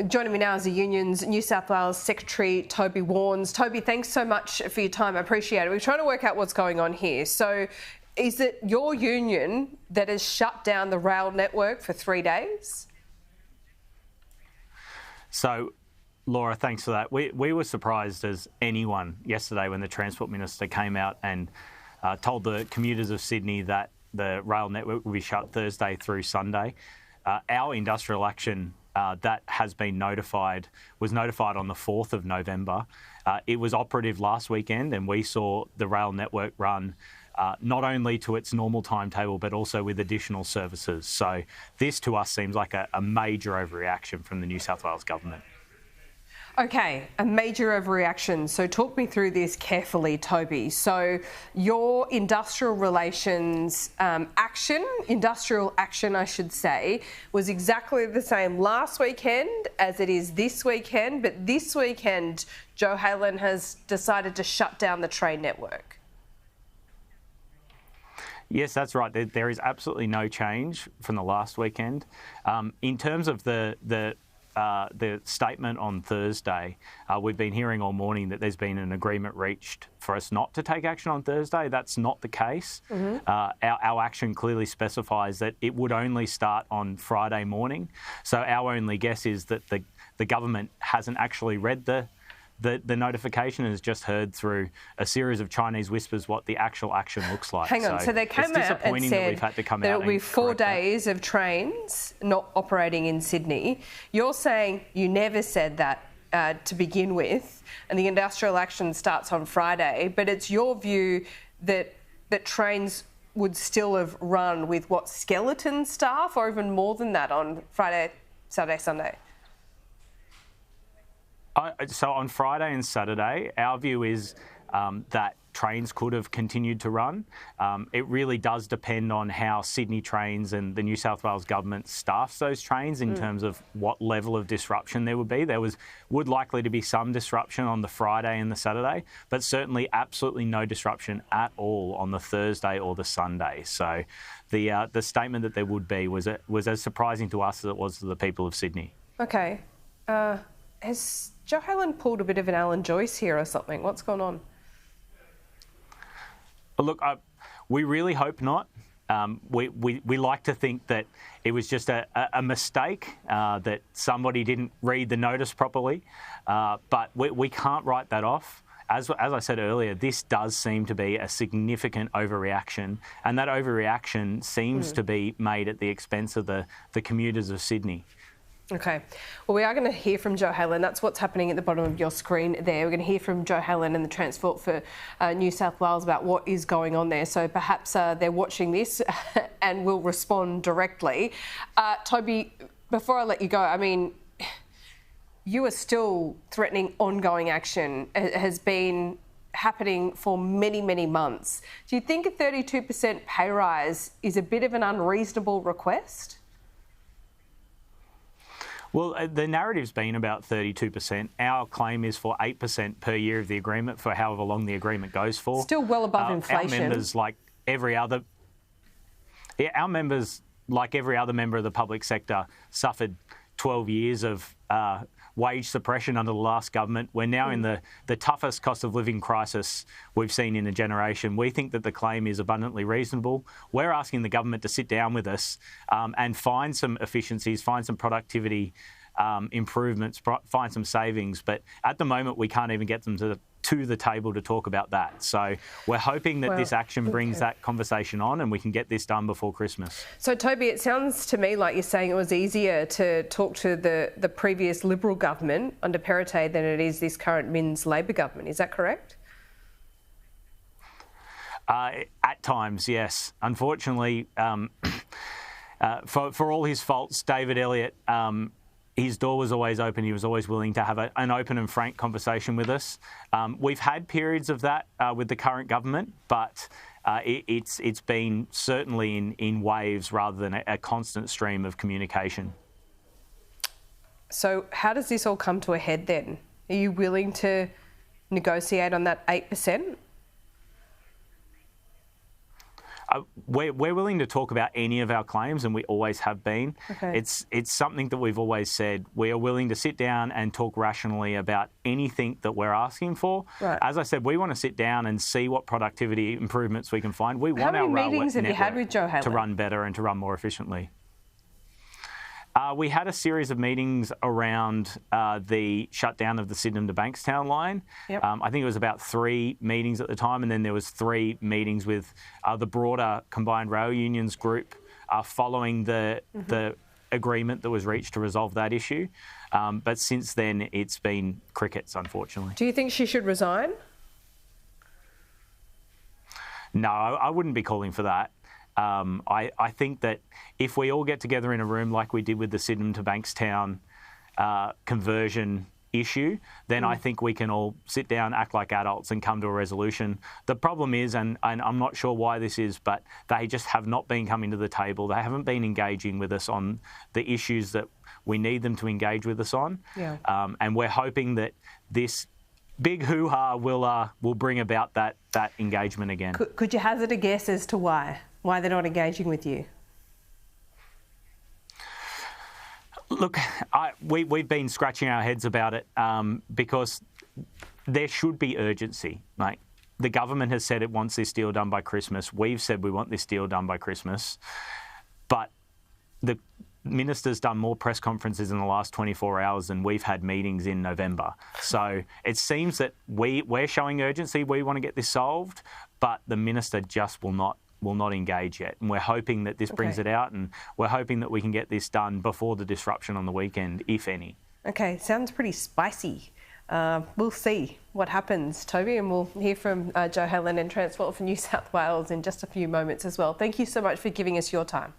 Joining me now is the union's New South Wales Secretary, Toby Warnes. Toby, thanks so much for your time. I appreciate it. We're trying to work out what's going on here. So is it your union that has shut down the rail network for 3 days? So, Laura, thanks for that. We were surprised as anyone yesterday when the Transport Minister came out and told the commuters of Sydney that the rail network will be shut Thursday through Sunday. Our industrial action that has been was notified on the 4th of November. It was operative last weekend, and we saw the rail network run not only to its normal timetable, but also with additional services. So this to us seems like a major overreaction from the New South Wales government. Okay, a major overreaction. So talk me through this carefully, Toby. So your industrial relations industrial action, I should say, was exactly the same last weekend as it is this weekend. But this weekend, Joe Haylen has decided to shut down the train network. Yes, that's right. There is absolutely no change from the last weekend. In terms of the statement on Thursday, we've been hearing all morning that there's been an agreement reached for us not to take action on Thursday. That's not the case. Our action clearly specifies that it would only start on Friday morning. So our only guess is that the government hasn't actually read the notification and has just heard through a series of Chinese whispers what the actual action looks like. Hang on, so they came out and said that it'll be 4 days of trains not operating in Sydney. You're saying you never said that to begin with, and the industrial action starts on Friday, but it's your view that trains would still have run with what, skeleton staff, or even more than that on Friday, Saturday, Sunday? So on Friday and Saturday, our view is that trains could have continued to run. It really does depend on how Sydney Trains and the New South Wales government staffs those trains in terms of what level of disruption there would be. There would likely to be some disruption on the Friday and the Saturday, but certainly absolutely no disruption at all on the Thursday or the Sunday. So the statement that there would be was as surprising to us as it was to the people of Sydney. Okay. Has Joe Haylen pulled a bit of an Alan Joyce here or something? What's gone on? Look, we really hope not. We like to think that it was just a mistake, that somebody didn't read the notice properly, but we can't write that off. As I said earlier, this does seem to be a significant overreaction, and that overreaction seems to be made at the expense of the commuters of Sydney. Okay. Well, we are going to hear from Joe Haylen. That's what's happening at the bottom of your screen there. We're going to hear from Joe Haylen and the Transport for New South Wales about what is going on there. So perhaps they're watching this and will respond directly. Toby, before I let you go, I mean, you are still threatening ongoing action. It has been happening for many, many months. Do you think a 32% pay rise is a bit of an unreasonable request? Well, the narrative's been about 32%. Our claim is for 8% per year of the agreement for however long the agreement goes for. Still well above inflation. Our members, like every other member of the public sector, suffered 12 years of wage suppression under the last government. We're now in the toughest cost of living crisis we've seen in a generation. We think that the claim is abundantly reasonable. We're asking the government to sit down with us and find some efficiencies, find some productivity improvements, find some savings. But at the moment, we can't even get them to the table to talk about that. So we're hoping that this action brings that conversation on and we can get this done before Christmas. So, Toby, it sounds to me like you're saying it was easier to talk to the previous Liberal government under Perrottet than it is this current Minns Labor government. Is that correct? At times, yes. Unfortunately, for all his faults, David Elliott, his door was always open. He was always willing to have an open and frank conversation with us. We've had periods of that with the current government, but it's been certainly in waves rather than a constant stream of communication. So how does this all come to a head then? Are you willing to negotiate on that 8%? We're willing to talk about any of our claims, and we always have been. Okay. It's something that we've always said. We are willing to sit down and talk rationally about anything that we're asking for. Right. As I said, we want to sit down and see what productivity improvements we can find. We want How our many meetings have you had network with Joe Helen to run better and to run more efficiently. We had a series of meetings around the shutdown of the Sydenham to Bankstown line. Yep. I think it was about 3 meetings at the time, and then there was 3 meetings with the broader Combined Rail Unions group following the agreement that was reached to resolve that issue. But since then, it's been crickets, unfortunately. Do you think she should resign? No, I wouldn't be calling for that. I think that if we all get together in a room like we did with the Sydenham to Bankstown conversion issue, then I think we can all sit down, act like adults and come to a resolution. The problem is, and I'm not sure why this is, but they just have not been coming to the table. They haven't been engaging with us on the issues that we need them to engage with us on. Yeah. And we're hoping that this big hoo-ha will bring about that engagement again. Could you hazard a guess as to why they're not engaging with you? Look, we've been scratching our heads about it because there should be urgency. Like, the government has said it wants this deal done by Christmas. We've said we want this deal done by Christmas. But the minister's done more press conferences in the last 24 hours than we've had meetings in November. So it seems that we're showing urgency. We want to get this solved, but the minister just will not engage yet. And we're hoping that this brings it out, and we're hoping that we can get this done before the disruption on the weekend, if any. Okay, sounds pretty spicy. We'll see what happens, Toby, and we'll hear from Joe Helen and Transport for New South Wales in just a few moments as well. Thank you so much for giving us your time.